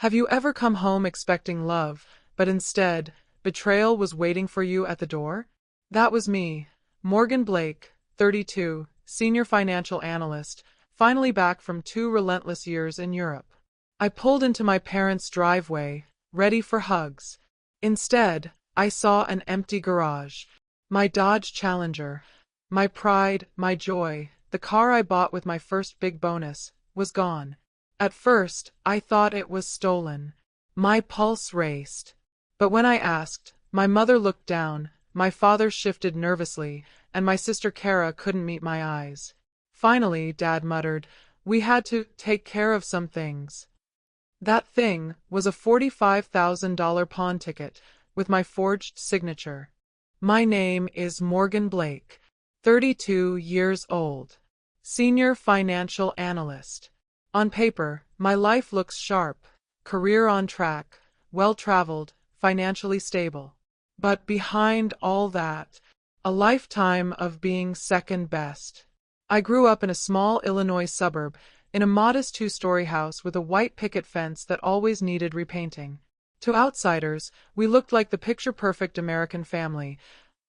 Have you ever come home expecting love, but instead, betrayal was waiting for you at the door? That was me, Morgan Blake, 32, senior financial analyst, finally back from 2 relentless years in Europe. I pulled into my parents' driveway, ready for hugs. Instead, I saw an empty garage. My Dodge Challenger, my pride, my joy, the car I bought with my first big bonus, was gone. At first, I thought it was stolen. My pulse raced. But when I asked, my mother looked down, my father shifted nervously, and my sister Kara couldn't meet my eyes. Finally, Dad muttered, "We had to take care of some things." That thing was a $45,000 pawn ticket with my forged signature. My name is Morgan Blake, 32 years old, senior financial analyst. On paper, my life looks sharp, career on track, well-traveled, financially stable. But behind all that, a lifetime of being second best. I grew up in a small Illinois suburb, in a modest 2-story house with a white picket fence that always needed repainting. To outsiders, we looked like the picture-perfect American family.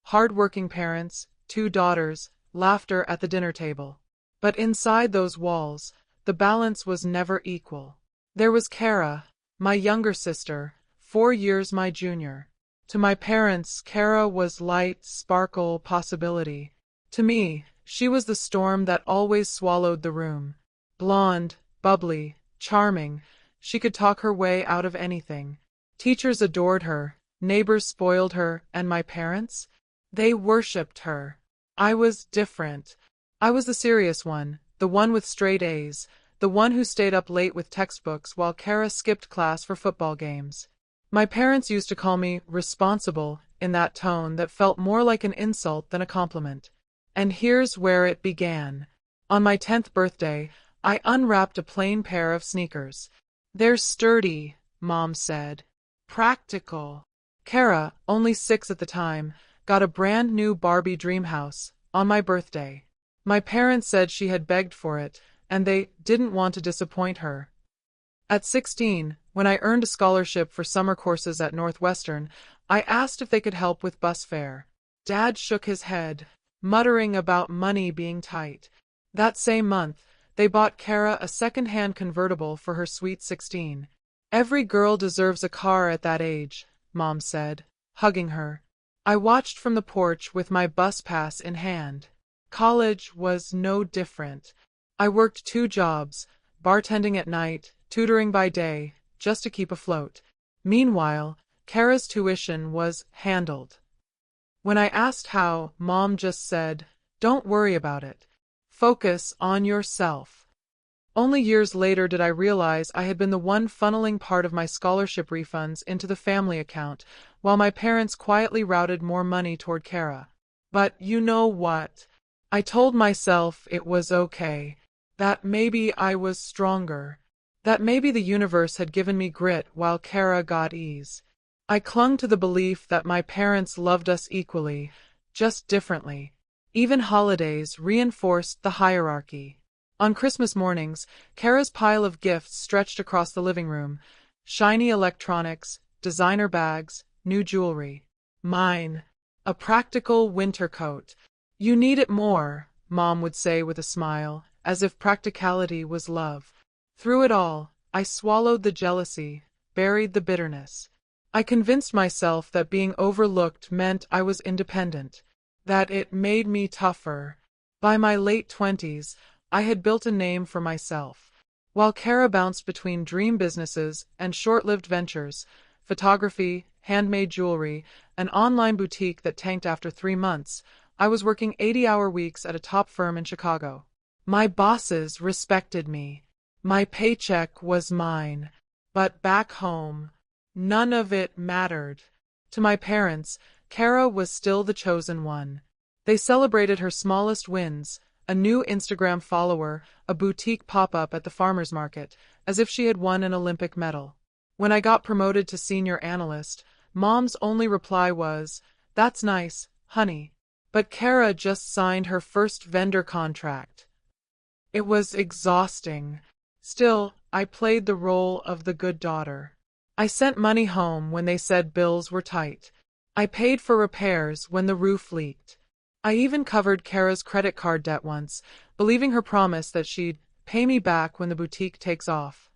Hard-working parents, 2 daughters, laughter at the dinner table. But inside those walls, the balance was never equal. There was Kara, my younger sister, 4 years my junior. To my parents, Kara was light, sparkle, possibility. To me, she was the storm that always swallowed the room. Blonde, bubbly, charming, she could talk her way out of anything. Teachers adored her, neighbors spoiled her, and my parents? They worshipped her. I was different. I was the serious one, the one with straight A's, the one who stayed up late with textbooks while Kara skipped class for football games. My parents used to call me responsible in that tone that felt more like an insult than a compliment. And here's where it began. On my 10th birthday, I unwrapped a plain pair of sneakers. "They're sturdy," Mom said. "Practical." Kara, only 6 at the time, got a brand new Barbie dream house on my birthday. My parents said she had begged for it, and they didn't want to disappoint her. At 16, when I earned a scholarship for summer courses at Northwestern, I asked if they could help with bus fare. Dad shook his head, muttering about money being tight. That same month, they bought Kara a second-hand convertible for her sweet 16. "Every girl deserves a car at that age," Mom said, hugging her. I watched from the porch with my bus pass in hand. College was no different. I worked 2 jobs, bartending at night, tutoring by day, just to keep afloat. Meanwhile, Kara's tuition was handled. When I asked how, Mom just said, "Don't worry about it. Focus on yourself." Only years later did I realize I had been the one funneling part of my scholarship refunds into the family account, while my parents quietly routed more money toward Kara. But you know what? I told myself it was okay. That maybe I was stronger. That maybe the universe had given me grit while Kara got ease. I clung to the belief that my parents loved us equally, just differently. Even holidays reinforced the hierarchy. On Christmas mornings, Kara's pile of gifts stretched across the living room. Shiny electronics, designer bags, new jewelry. Mine. A practical winter coat. "You need it more," Mom would say with a smile, as if practicality was love. Through it all, I swallowed the jealousy, buried the bitterness. I convinced myself that being overlooked meant I was independent, that it made me tougher. By my late 20s, I had built a name for myself. While Kara bounced between dream businesses and short-lived ventures, photography, handmade jewelry, an online boutique that tanked after 3 months, I was working 80-hour weeks at a top firm in Chicago. My bosses respected me. My paycheck was mine. But back home, none of it mattered. To my parents, Kara was still the chosen one. They celebrated her smallest wins, a new Instagram follower, a boutique pop-up at the farmer's market, as if she had won an Olympic medal. When I got promoted to senior analyst, Mom's only reply was, "That's nice, honey." But Kara just signed her first vendor contract. It was exhausting. Still, I played the role of the good daughter. I sent money home when they said bills were tight. I paid for repairs when the roof leaked. I even covered Kara's credit card debt once, believing her promise that she'd pay me back when the boutique takes off.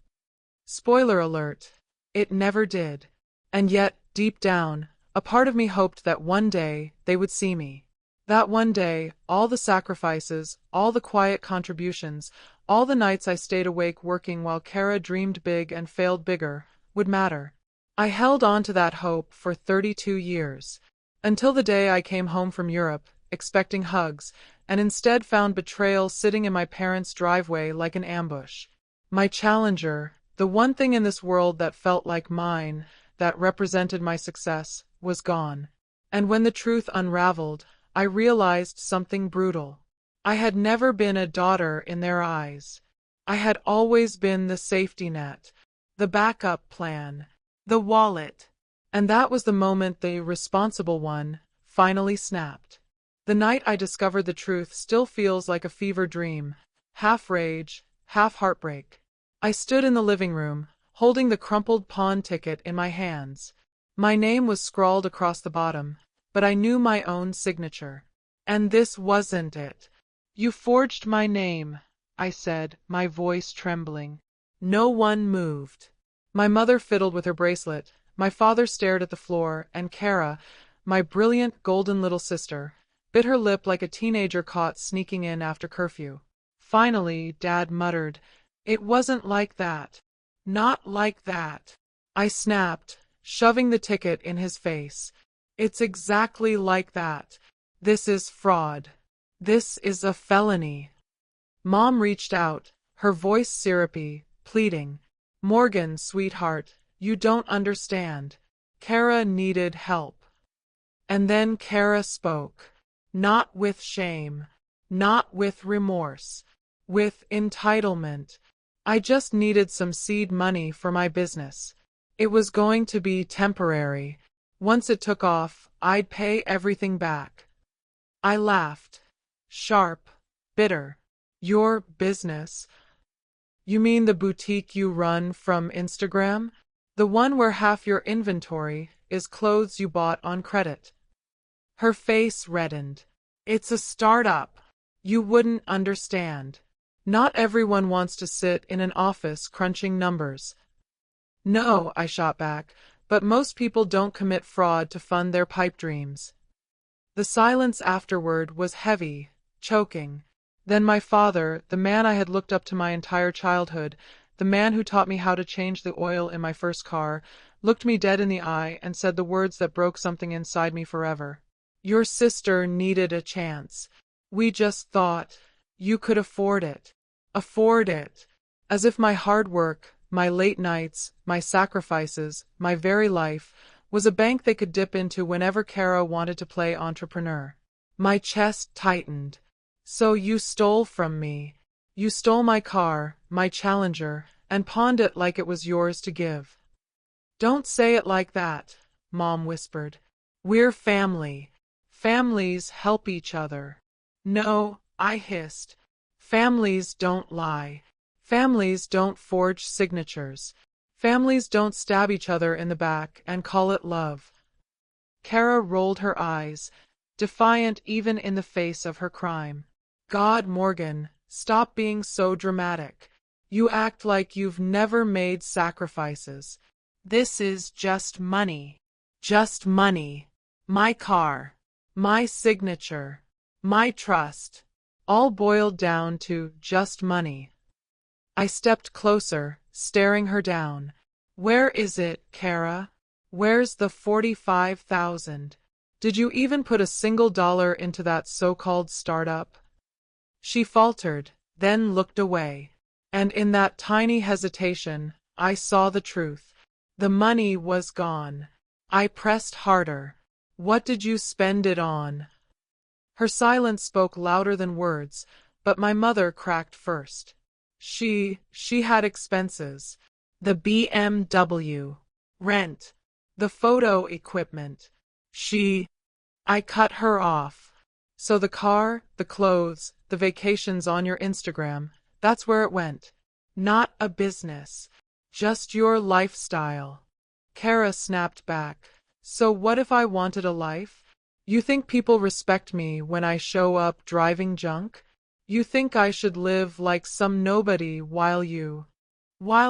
Spoiler alert, it never did. And yet, deep down, a part of me hoped that one day they would see me. That one day, all the sacrifices, all the quiet contributions, all the nights I stayed awake working while Kara dreamed big and failed bigger, would matter. I held on to that hope for 32 years, until the day I came home from Europe, expecting hugs, and instead found betrayal sitting in my parents' driveway like an ambush. My challenger, the one thing in this world that felt like mine, that represented my success, was gone. And when the truth unraveled, I realized something brutal. I had never been a daughter in their eyes. I had always been the safety net, the backup plan, the wallet. And that was the moment the responsible one finally snapped. The night I discovered the truth still feels like a fever dream, half rage, half heartbreak. I stood in the living room, holding the crumpled pawn ticket in my hands. My name was scrawled across the bottom, but I knew my own signature. And this wasn't it. You forged my name, I said, my voice trembling. No one moved. My mother fiddled with her bracelet, my father stared at the floor, and Kara, my brilliant golden little sister, bit her lip like a teenager caught sneaking in after curfew. Finally, Dad muttered, "It wasn't like that. Not like that." I snapped, shoving the ticket in his face. "It's exactly like that. This is fraud. This is a felony." Mom reached out, her voice syrupy, pleading. "Morgan, sweetheart, you don't understand. Kara needed help." And then Kara spoke. Not with shame. Not with remorse. With entitlement. "I just needed some seed money for my business. It was going to be temporary. Once it took off, I'd pay everything back." I laughed. Sharp. Bitter. "Your business? You mean the boutique you run from Instagram? The one where half your inventory is clothes you bought on credit?" Her face reddened. "It's a startup. You wouldn't understand. Not everyone wants to sit in an office crunching numbers." "No," I shot back, "but most people don't commit fraud to fund their pipe dreams." The silence afterward was heavy, choking. Then my father, the man I had looked up to my entire childhood, the man who taught me how to change the oil in my first car, looked me dead in the eye and said the words that broke something inside me forever. "Your sister needed a chance. We just thought you could afford it." Afford it. As if my hard work, my late nights, my sacrifices, my very life, was a bank they could dip into whenever Kara wanted to play entrepreneur. My chest tightened. "So you stole from me. You stole my car, my Challenger, and pawned it like it was yours to give." "Don't say it like that," Mom whispered. "We're family. Families help each other." "No," I hissed. "Families don't lie. Families don't forge signatures. Families don't stab each other in the back and call it love." Kara rolled her eyes, defiant even in the face of her crime. "God, Morgan, stop being so dramatic. You act like you've never made sacrifices. This is just money. Just money. My car. My signature. My trust. All boiled down to just money." I stepped closer, staring her down. "Where is it, Kara? Where's the 45,000? Did you even put a single dollar into that so-called startup?" She faltered, then looked away. And in that tiny hesitation, I saw the truth. The money was gone. I pressed harder. "What did you spend it on?" Her silence spoke louder than words, but my mother cracked first. She had expenses. The BMW. Rent. The photo equipment. I cut her off. "So the car, the clothes, the vacations on your Instagram, that's where it went. Not a business. Just your lifestyle. Kara snapped back. So what if I wanted a life? You think people respect me when I show up driving junk? You think I should live like some nobody while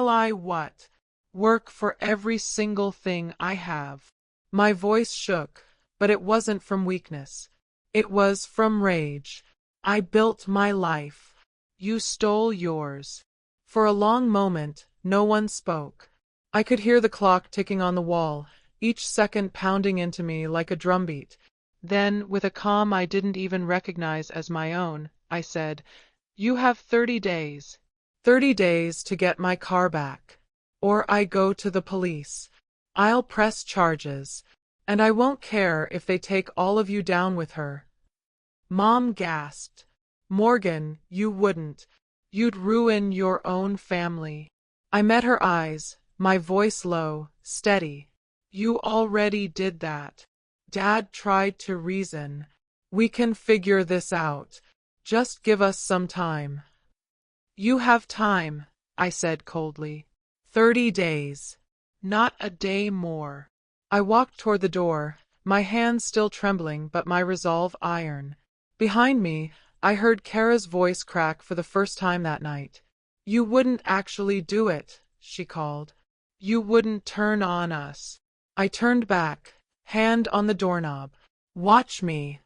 I what? Work for every single thing I have. My voice shook, but it wasn't from weakness. It was from rage. I built my life. You stole yours. For a long moment, no one spoke. I could hear the clock ticking on the wall, each second pounding into me like a drumbeat. Then, with a calm I didn't even recognize as my own, I said, "You have 30 days. 30 days to get my car back. Or I go to the police. I'll press charges. And I won't care if they take all of you down with her." Mom gasped. "Morgan, you wouldn't. You'd ruin your own family." I met her eyes, my voice low, steady. "You already did that. Dad tried to reason. We can figure this out. Just give us some time." "You have time," I said coldly. 30 days. Not a day more. I walked toward the door, my hands still trembling but my resolve iron. Behind me, I heard Kara's voice crack for the first time that night. "You wouldn't actually do it," she called. "You wouldn't turn on us." I turned back, hand on the doorknob. "Watch me."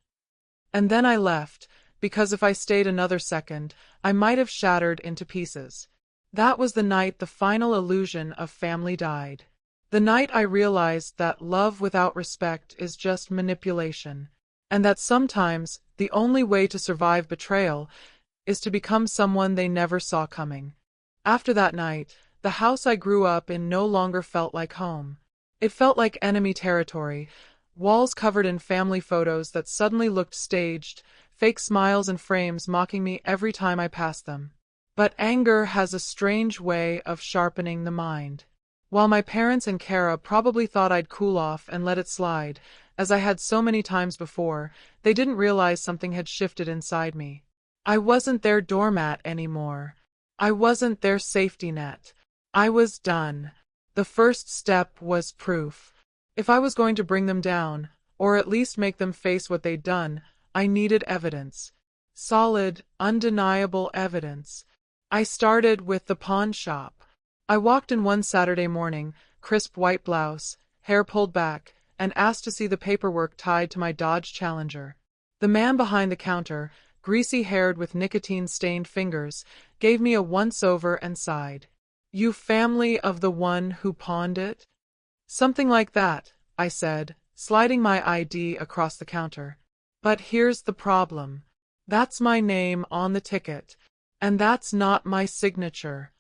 And then I left, because if I stayed another second, I might have shattered into pieces. That was the night the final illusion of family died. The night I realized that love without respect is just manipulation, and that sometimes the only way to survive betrayal is to become someone they never saw coming. After that night, the house I grew up in no longer felt like home. It felt like enemy territory, walls covered in family photos that suddenly looked staged, fake smiles and frames mocking me every time I passed them. But anger has a strange way of sharpening the mind. While my parents and Kara probably thought I'd cool off and let it slide, as I had so many times before, they didn't realize something had shifted inside me. I wasn't their doormat anymore. I wasn't their safety net. I was done. The first step was proof. If I was going to bring them down, or at least make them face what they'd done, I needed evidence. Solid, undeniable evidence. I started with the pawn shop. I walked in one Saturday morning, crisp white blouse, hair pulled back, and asked to see the paperwork tied to my Dodge Challenger. The man behind the counter, greasy-haired with nicotine-stained fingers, gave me a once-over and sighed. "You family of the one who pawned it?" "Something like that," I said, sliding my ID across the counter. "But here's the problem. That's my name on the ticket, and that's not my signature."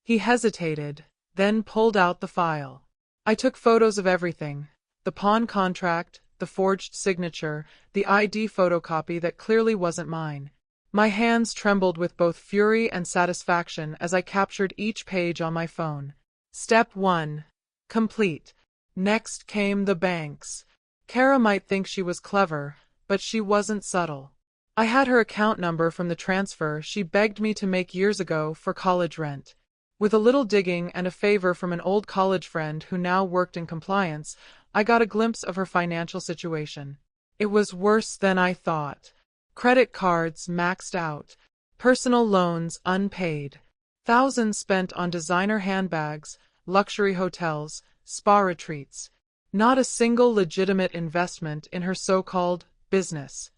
He hesitated, then pulled out the file. I took photos of everything: the pawn contract, the forged signature, the ID photocopy that clearly wasn't mine. My hands trembled with both fury and satisfaction as I captured each page on my phone. Step 1. Complete. Next came the banks. Kara might think she was clever, but she wasn't subtle. I had her account number from the transfer she begged me to make years ago for college rent. With a little digging and a favor from an old college friend who now worked in compliance, I got a glimpse of her financial situation. It was worse than I thought. Credit cards maxed out. Personal loans unpaid. Thousands spent on designer handbags, luxury hotels, spa retreats. Not a single legitimate investment in her so-called business.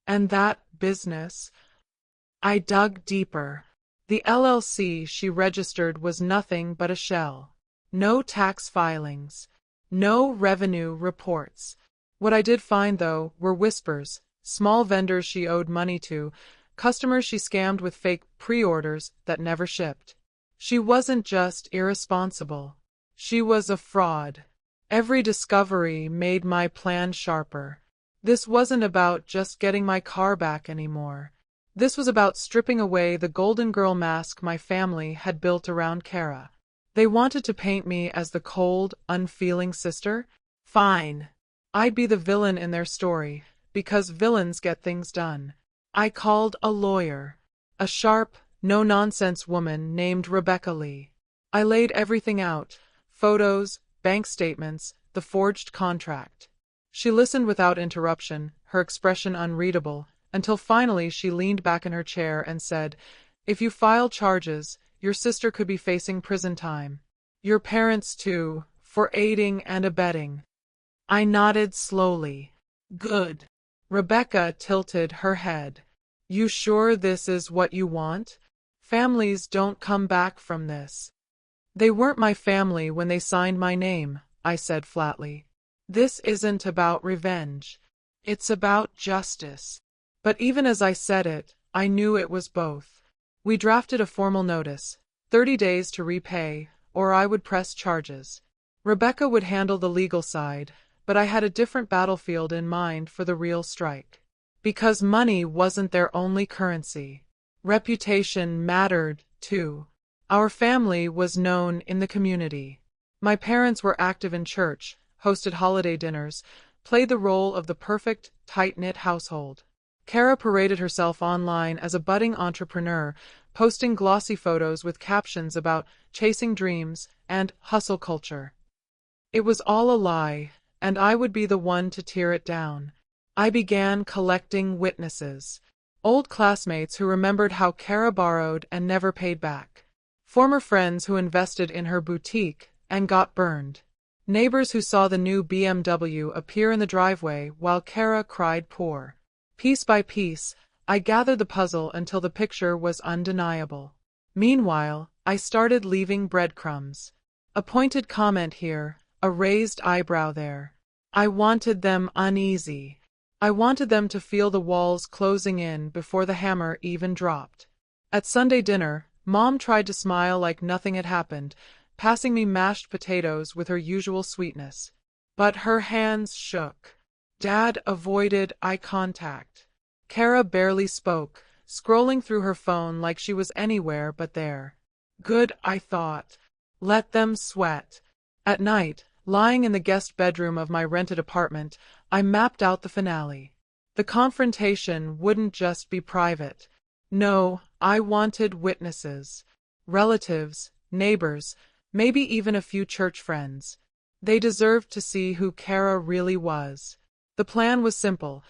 And that business? I dug deeper. The LLC she registered was nothing but a shell. No tax filings. No revenue reports. What I did find, though, were whispers: small vendors she owed money to, customers she scammed with fake pre-orders that never shipped. She wasn't just irresponsible. She was a fraud. Every discovery made my plan sharper. This wasn't about just getting my car back anymore. This was about stripping away the golden girl mask my family had built around Kara. They wanted to paint me as the cold, unfeeling sister? Fine. I'd be the villain in their story, because villains get things done. I called a lawyer. A sharp, no-nonsense woman named Rebecca Lee. I laid everything out: photos, bank statements, the forged contract. She listened without interruption, her expression unreadable, until finally she leaned back in her chair and said, "If you file charges, your sister could be facing prison time. Your parents too, for aiding and abetting." I nodded slowly. "Good." Rebecca tilted her head. "You sure this is what you want? Families don't come back from this." "They weren't my family when they signed my name," I said flatly. "This isn't about revenge. It's about justice." But even as I said it, I knew it was both. We drafted a formal notice: 30 days to repay, or I would press charges. Rebecca would handle the legal side, but I had a different battlefield in mind for the real strike. Because money wasn't their only currency. Reputation mattered, too. Our family was known in the community. My parents were active in church, hosted holiday dinners, played the role of the perfect, tight-knit household. Kara paraded herself online as a budding entrepreneur, posting glossy photos with captions about chasing dreams and hustle culture. It was all a lie, and I would be the one to tear it down. I began collecting witnesses. Old classmates who remembered how Kara borrowed and never paid back. Former friends who invested in her boutique and got burned. Neighbors who saw the new BMW appear in the driveway while Kara cried poor. Piece by piece, I gathered the puzzle until the picture was undeniable. Meanwhile, I started leaving breadcrumbs. A pointed comment here, a raised eyebrow there. I wanted them uneasy. I wanted them to feel the walls closing in before the hammer even dropped. At Sunday dinner, Mom tried to smile like nothing had happened, passing me mashed potatoes with her usual sweetness. But her hands shook. Dad avoided eye contact. Kara barely spoke, scrolling through her phone like she was anywhere but there. Good, I thought. Let them sweat. At night, lying in the guest bedroom of my rented apartment, I mapped out the finale. The confrontation wouldn't just be private. No, I wanted witnesses. Relatives, neighbors, maybe even a few church friends. They deserved to see who Kara really was. The plan was simple: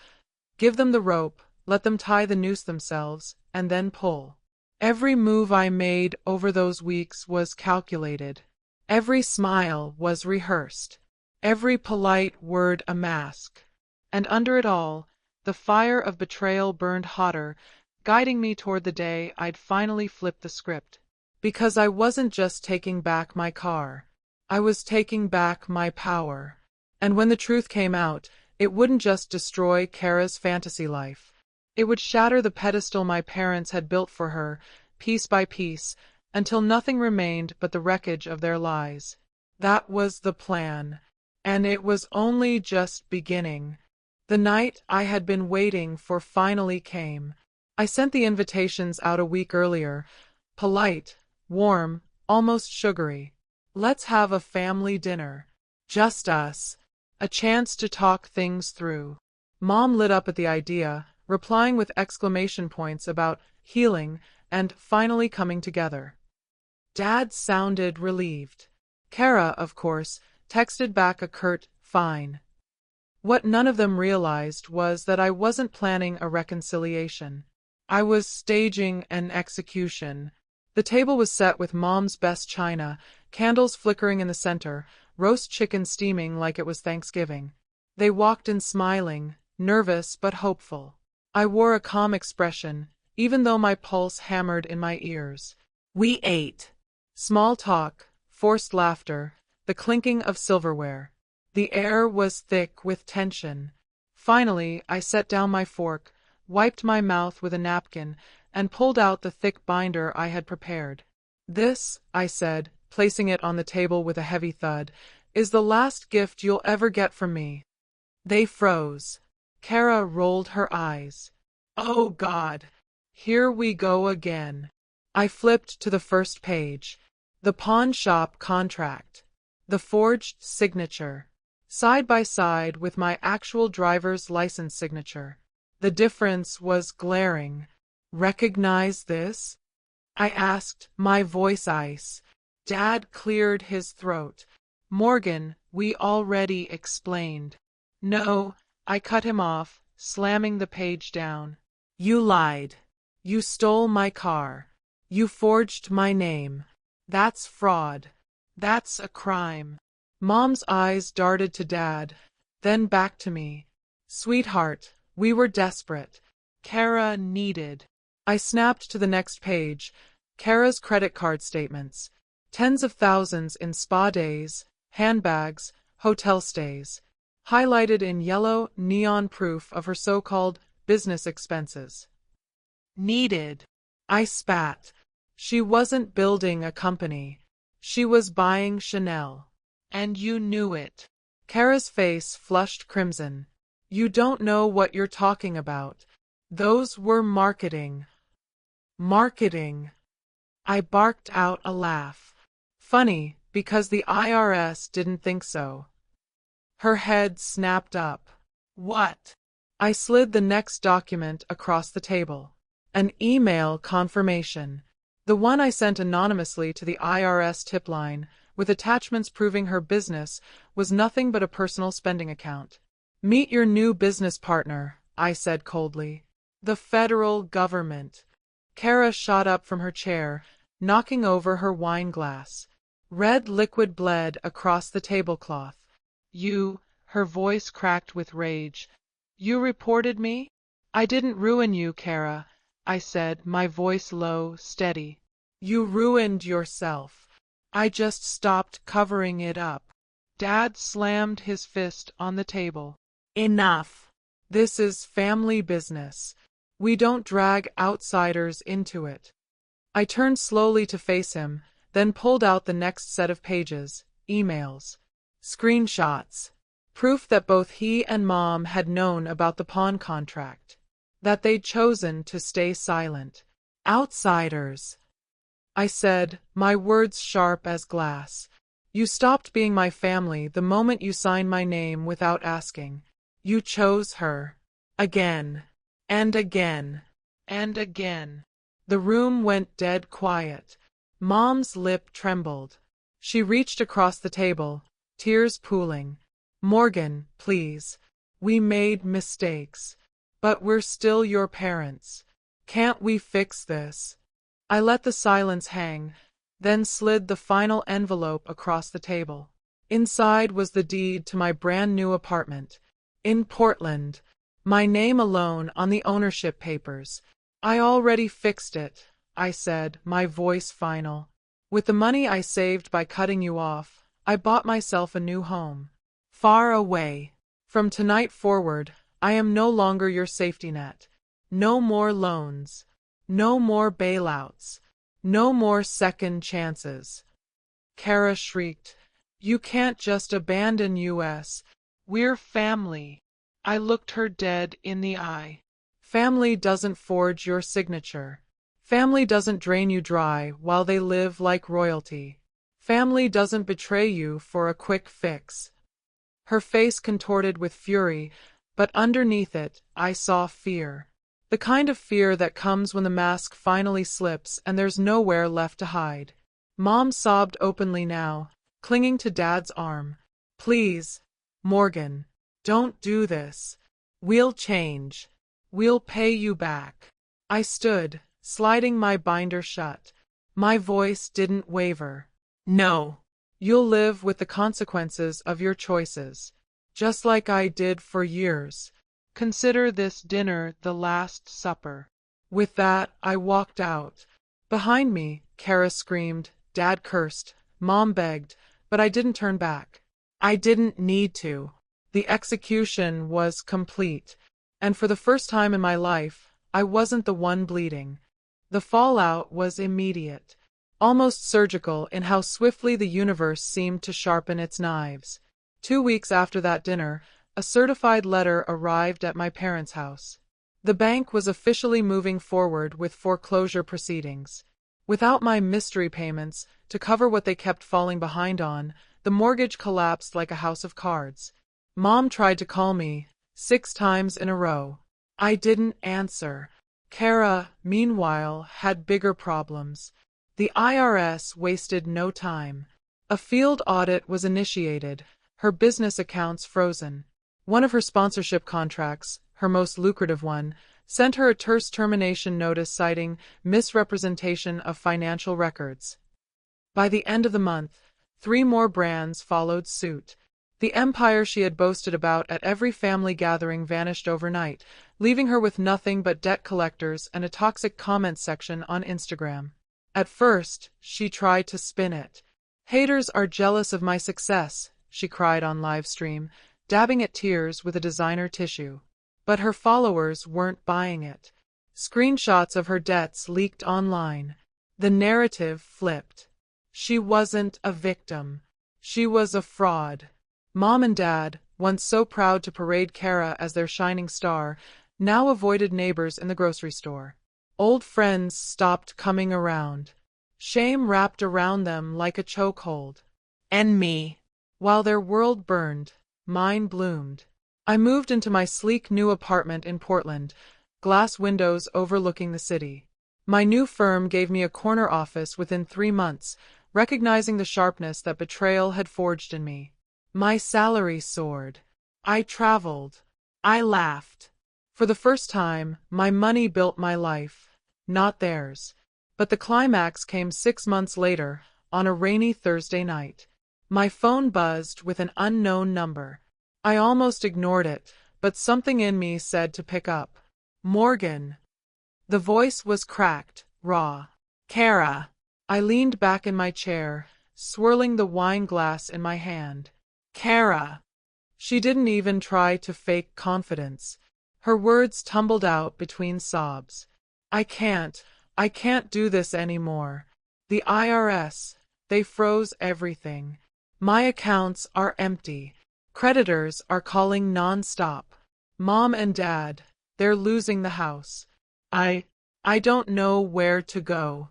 give them the rope, let them tie the noose themselves, and then pull. Every move I made over those weeks was calculated. Every smile was rehearsed. Every polite word a mask. And under it all, the fire of betrayal burned hotter, guiding me toward the day I'd finally flipped the script. Because I wasn't just taking back my car. I was taking back my power. And when the truth came out, it wouldn't just destroy Kara's fantasy life. It would shatter the pedestal my parents had built for her, piece by piece, until nothing remained but the wreckage of their lies. That was the plan. And it was only just beginning. The night I had been waiting for finally came. I sent the invitations out a week earlier. Polite, warm, almost sugary. Let's have a family dinner. Just us. A chance to talk things through. Mom lit up at the idea, replying with exclamation points about healing and finally coming together. Dad sounded relieved. Kara, of course, texted back a curt, "Fine." What none of them realized was that I wasn't planning a reconciliation. I was staging an execution. The table was set with Mom's best china, candles flickering in the center, roast chicken steaming like it was Thanksgiving. They walked in smiling, nervous but hopeful. I wore a calm expression, even though my pulse hammered in my ears. We ate. Small talk, forced laughter, the clinking of silverware. The air was thick with tension. Finally, I set down my fork, wiped my mouth with a napkin, and pulled out the thick binder I had prepared. "This," I said, placing it on the table with a heavy thud, "is the last gift you'll ever get from me." They froze. Kara rolled her eyes. "Oh God! Here we go again." I flipped to the first page. The pawn shop contract. The forged signature. Side by side with my actual driver's license signature. The difference was glaring. "Recognize this?" I asked, my voice ice. Dad cleared his throat. Morgan, we already explained. No, I cut him off, slamming the page down. You lied. You stole my car. You forged my name. That's fraud. That's a crime. Mom's eyes darted to Dad, then back to me. Sweetheart, we were desperate. Kara needed. I snapped to the next page. Kara's credit card statements. Tens of thousands in spa days, handbags, hotel stays. Highlighted in yellow neon proof of her so-called business expenses. Needed. I spat. She wasn't building a company. She was buying Chanel. And you knew it. Kara's face flushed crimson. You don't know what you're talking about. Those were marketing. Marketing. I barked out a laugh. Funny, because the IRS didn't think so. Her head snapped up. What? I slid the next document across the table. An email confirmation. The one I sent anonymously to the IRS tip line, with attachments proving her business was nothing but a personal spending account. Meet your new business partner, I said coldly. The federal government. Kara shot up from her chair, knocking over her wine glass. Red liquid bled across the tablecloth. You, her voice cracked with rage. You reported me? I didn't ruin you, Kara, I said, my voice low, steady. You ruined yourself. I just stopped covering it up. Dad slammed his fist on the table. Enough. This is family business. We don't drag outsiders into it. I turned slowly to face him, then pulled out the next set of pages, emails, screenshots, proof that both he and Mom had known about the pawn contract, that they'd chosen to stay silent. Outsiders. I said, my words sharp as glass. You stopped being my family the moment you signed my name without asking. You chose her. Again. And again. And again. The room went dead quiet. Mom's lip trembled. She reached across the table, tears pooling. Morgan, please. We made mistakes. But we're still your parents. Can't we fix this? I let the silence hang, then slid the final envelope across the table. Inside was the deed to my brand new apartment. In Portland. My name alone on the ownership papers. I already fixed it, I said, my voice final. With the money I saved by cutting you off, I bought myself a new home. Far away. From tonight forward, I am no longer your safety net. No more loans. No more bailouts. No more second chances. Kara shrieked. You can't just abandon us. We're family. I looked her dead in the eye. Family doesn't forge your signature. Family doesn't drain you dry while they live like royalty. Family doesn't betray you for a quick fix. Her face contorted with fury, but underneath it, I saw fear. The kind of fear that comes when the mask finally slips and there's nowhere left to hide. Mom sobbed openly now, clinging to Dad's arm. Please, Morgan, don't do this. We'll change. We'll pay you back. I stood, sliding my binder shut. My voice didn't waver. No. You'll live with the consequences of your choices, just like I did for years. Consider this dinner the last supper. With that, I walked out. Behind me, Kara screamed, Dad cursed, Mom begged, but I didn't turn back. I didn't need to. The execution was complete, and for the first time in my life, I wasn't the one bleeding. The fallout was immediate, almost surgical in how swiftly the universe seemed to sharpen its knives. 2 weeks after that dinner, a certified letter arrived at my parents' house. The bank was officially moving forward with foreclosure proceedings. Without my mystery payments to cover what they kept falling behind on, the mortgage collapsed like a house of cards. Mom tried to call me 6 times in a row. I didn't answer. Kara, meanwhile, had bigger problems. The IRS wasted no time. A field audit was initiated, her business accounts frozen. One of her sponsorship contracts, her most lucrative one, sent her a terse termination notice citing misrepresentation of financial records. By the end of the month, 3 more brands followed suit. The empire she had boasted about at every family gathering vanished overnight, leaving her with nothing but debt collectors and a toxic comment section on Instagram. At first, she tried to spin it. "Haters are jealous of my success," she cried on livestream, dabbing at tears with a designer tissue. But her followers weren't buying it. Screenshots of her debts leaked online. The narrative flipped. She wasn't a victim. She was a fraud. Mom and Dad, once so proud to parade Kara as their shining star, now avoided neighbors in the grocery store. Old friends stopped coming around. Shame wrapped around them like a chokehold. And me. While their world burned, mine bloomed. I moved into my sleek new apartment in Portland, glass windows overlooking the city. My new firm gave me a corner office within 3 months, recognizing the sharpness that betrayal had forged in me. My salary soared. I traveled. I laughed. For the first time, my money built my life, not theirs. But the climax came 6 months later, on a rainy Thursday night. My phone buzzed with an unknown number. I almost ignored it, but something in me said to pick up. "Morgan." The voice was cracked, raw. "Kara." I leaned back in my chair, swirling the wine glass in my hand. "Kara." She didn't even try to fake confidence. Her words tumbled out between sobs. I can't do this anymore. The IRS, they froze everything. My accounts are empty. Creditors are calling non-stop. Mom and Dad, they're losing the house. I don't know where to go."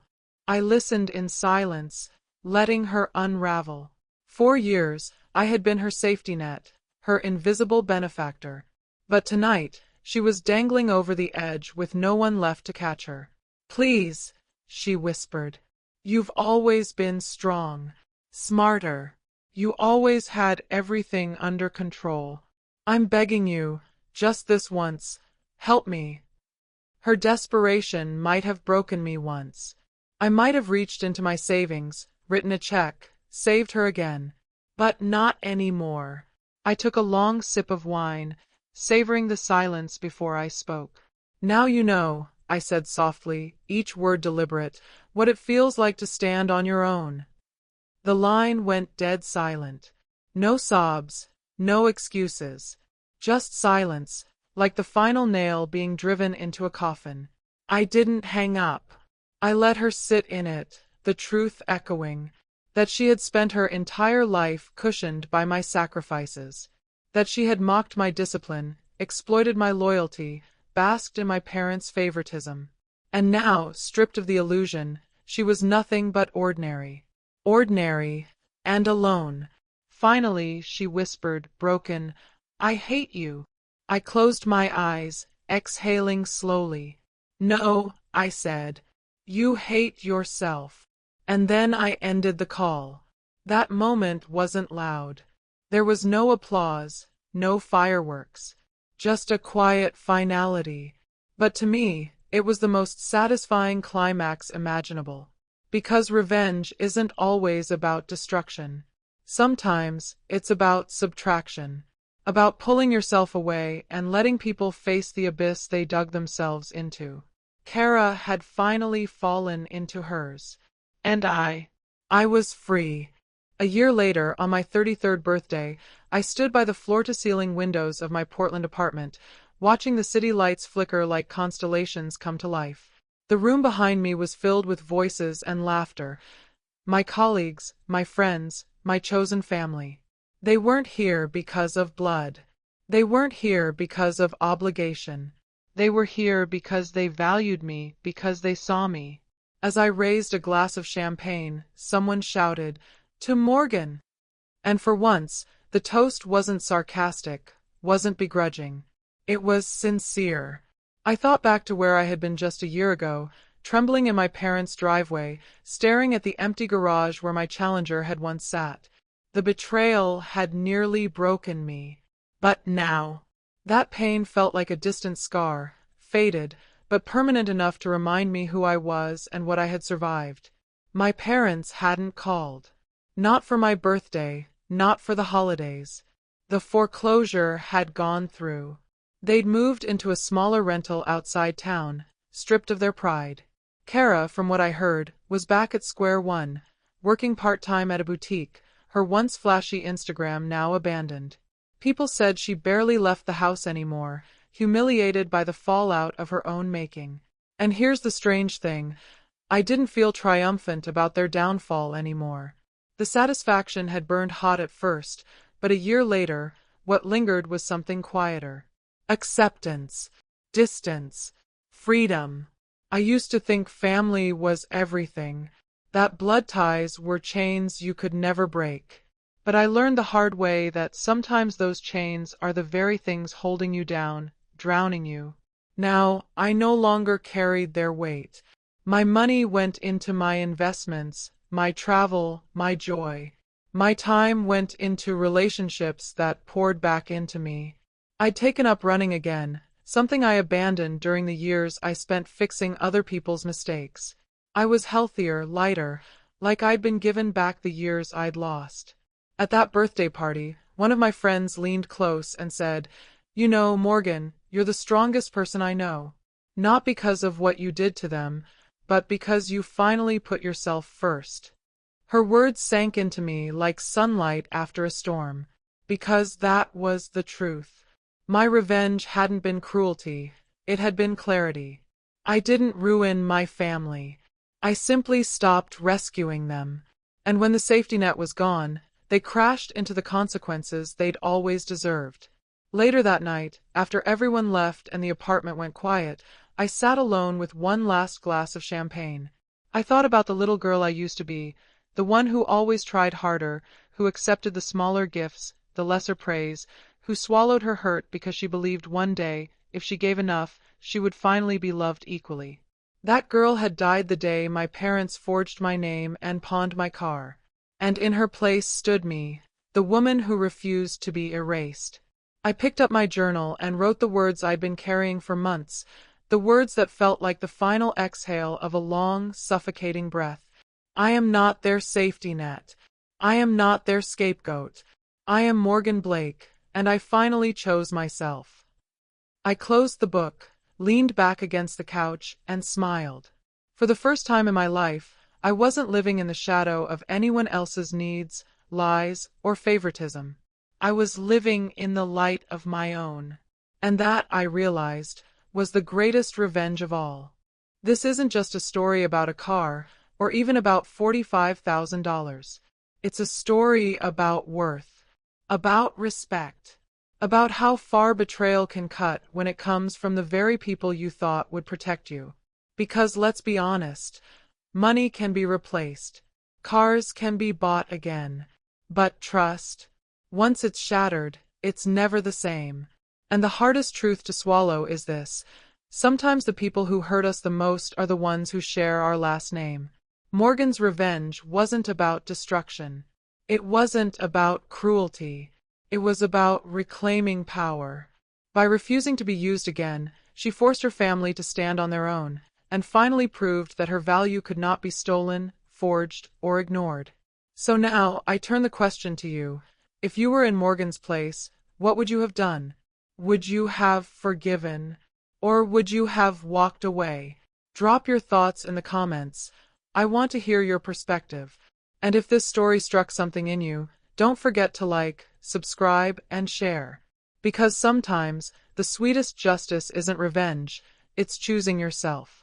I listened in silence, letting her unravel. 4 years, I had been her safety net, her invisible benefactor. But tonight, she was dangling over the edge with no one left to catch her. "Please," she whispered. "You've always been strong. Smarter. You always had everything under control. I'm begging you, just this once, help me." Her desperation might have broken me once. I might have reached into my savings, written a check, saved her again. But not anymore. I took a long sip of wine, savoring the silence before I spoke. "Now you know," I said softly, each word deliberate, "what it feels like to stand on your own." The line went dead silent. No sobs, no excuses. Just silence, like the final nail being driven into a coffin. I didn't hang up. I let her sit in it, the truth echoing, that she had spent her entire life cushioned by my sacrifices, that she had mocked my discipline, exploited my loyalty, basked in my parents' favoritism. And now, stripped of the illusion, she was nothing but ordinary. Ordinary, and alone. Finally, she whispered, broken, "I hate you." I closed my eyes, exhaling slowly. "No," I said. "You hate yourself." And then I ended the call. That moment wasn't loud. There was no applause, no fireworks. Just a quiet finality. But to me, it was the most satisfying climax imaginable. Because revenge isn't always about destruction. Sometimes it's about subtraction. About pulling yourself away and letting people face the abyss they dug themselves into. Kara had finally fallen into hers. And I was free. A year later, on my 33rd birthday, I stood by the floor-to-ceiling windows of my Portland apartment, watching the city lights flicker like constellations come to life. The room behind me was filled with voices and laughter. My colleagues, my friends, my chosen family. They weren't here because of blood. They weren't here because of obligation. They were here because they valued me, because they saw me. As I raised a glass of champagne, someone shouted, "To Morgan!" And for once, the toast wasn't sarcastic, wasn't begrudging. It was sincere. I thought back to where I had been just a year ago, trembling in my parents' driveway, staring at the empty garage where my Challenger had once sat. The betrayal had nearly broken me. But now, that pain felt like a distant scar, faded, but permanent enough to remind me who I was and what I had survived. My parents hadn't called. Not for my birthday, not for the holidays. The foreclosure had gone through. They'd moved into a smaller rental outside town, stripped of their pride. Kara, from what I heard, was back at square one, working part-time at a boutique, her once flashy Instagram now abandoned. People said she barely left the house anymore, humiliated by the fallout of her own making. And here's the strange thing, I didn't feel triumphant about their downfall anymore. The satisfaction had burned hot at first, but a year later, what lingered was something quieter. Acceptance, distance, freedom. I used to think family was everything, that blood ties were chains you could never break. But I learned the hard way that sometimes those chains are the very things holding you down, drowning you. Now, I no longer carried their weight. My money went into my investments, my travel, my joy. My time went into relationships that poured back into me. I'd taken up running again, something I abandoned during the years I spent fixing other people's mistakes. I was healthier, lighter, like I'd been given back the years I'd lost. At that birthday party, one of my friends leaned close and said, "You know, Morgan, you're the strongest person I know. Not because of what you did to them, but because you finally put yourself first." Her words sank into me like sunlight after a storm, because that was the truth. My revenge hadn't been cruelty, it had been clarity. I didn't ruin my family. I simply stopped rescuing them. And when the safety net was gone, they crashed into the consequences they'd always deserved. Later that night, after everyone left and the apartment went quiet, I sat alone with one last glass of champagne. I thought about the little girl I used to be, the one who always tried harder, who accepted the smaller gifts, the lesser praise, who swallowed her hurt because she believed one day, if she gave enough, she would finally be loved equally. That girl had died the day my parents forged my name and pawned my car. And in her place stood me, the woman who refused to be erased. I picked up my journal and wrote the words I'd been carrying for months, the words that felt like the final exhale of a long, suffocating breath. I am not their safety net. I am not their scapegoat. I am Morgan Blake, and I finally chose myself. I closed the book, leaned back against the couch, and smiled. For the first time in my life, I wasn't living in the shadow of anyone else's needs, lies, or favoritism. I was living in the light of my own. And that, I realized, was the greatest revenge of all. This isn't just a story about a car, or even about $45,000. It's a story about worth, about respect, about how far betrayal can cut when it comes from the very people you thought would protect you. Because let's be honest, money can be replaced, cars can be bought again, but trust, once it's shattered, it's never the same. And the hardest truth to swallow is this: sometimes the people who hurt us the most are the ones who share our last name. Morgan's revenge wasn't about destruction. It wasn't about cruelty. It was about reclaiming power. By refusing to be used again, she forced her family to stand on their own, and finally proved that her value could not be stolen, forged, or ignored. So now, I turn the question to you. If you were in Morgan's place, what would you have done? Would you have forgiven? Or would you have walked away? Drop your thoughts in the comments. I want to hear your perspective. And if this story struck something in you, don't forget to like, subscribe, and share. Because sometimes, the sweetest justice isn't revenge, it's choosing yourself.